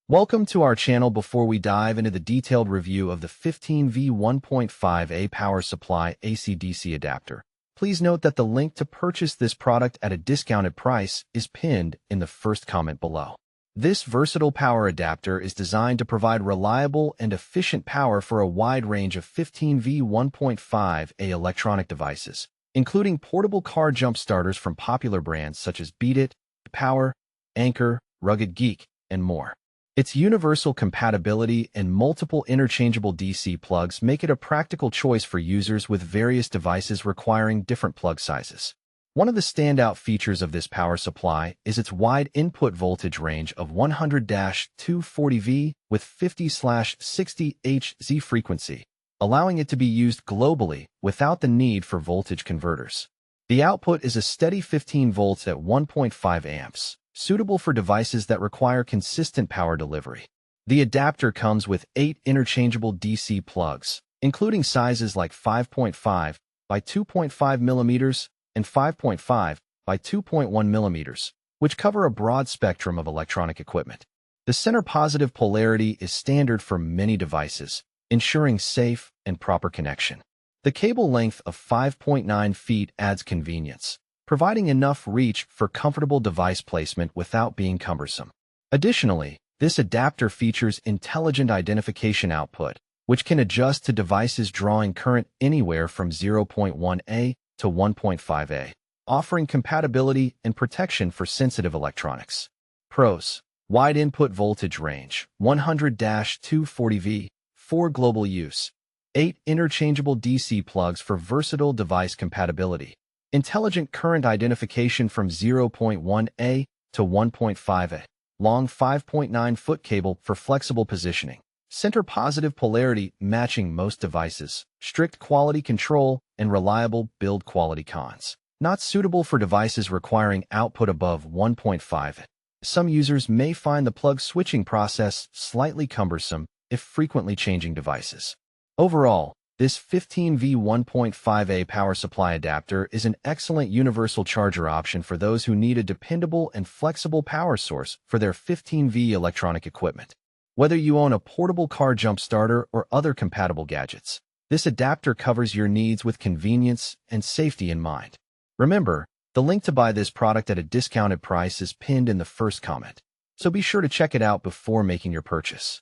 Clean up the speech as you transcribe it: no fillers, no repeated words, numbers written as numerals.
Welcome to our channel. Before we dive into the detailed review of the 15V 1.5A power supply AC/DC adapter, please note that the link to purchase this product at a discounted price is pinned in the first comment below. This versatile power adapter is designed to provide reliable and efficient power for a wide range of 15V 1.5A electronic devices, including portable car jump starters from popular brands such as Beat It, Power, Anchor, Rugged Geek, and more. Its universal compatibility and multiple interchangeable DC plugs make it a practical choice for users with various devices requiring different plug sizes. One of the standout features of this power supply is its wide input voltage range of 100-240V with 50/60 Hz frequency, allowing it to be used globally without the need for voltage converters. The output is a steady 15 volts at 1.5 amps. Suitable for devices that require consistent power delivery. The adapter comes with 8 interchangeable DC plugs, including sizes like 5.5 by 2.5 mm and 5.5 by 2.1 mm, which cover a broad spectrum of electronic equipment. The center positive polarity is standard for many devices, ensuring safe and proper connection. The cable length of 5.9 feet adds convenience, providing enough reach for comfortable device placement without being cumbersome. Additionally, this adapter features intelligent identification output, which can adjust to devices drawing current anywhere from 0.1A to 1.5A, offering compatibility and protection for sensitive electronics. Pros: wide input voltage range, 100-240V, for global use. 8 interchangeable DC plugs for versatile device compatibility. Intelligent current identification from 0.1A to 1.5A. Long 5.9-foot cable for flexible positioning. Center positive polarity matching most devices. Strict quality control and reliable build quality. Cons: not suitable for devices requiring output above 1.5A. Some users may find the plug switching process slightly cumbersome if frequently changing devices. Overall, this 15V 1.5A power supply adapter is an excellent universal charger option for those who need a dependable and flexible power source for their 15V electronic equipment. Whether you own a portable car jump starter or other compatible gadgets, this adapter covers your needs with convenience and safety in mind. Remember, the link to buy this product at a discounted price is pinned in the first comment, so be sure to check it out before making your purchase.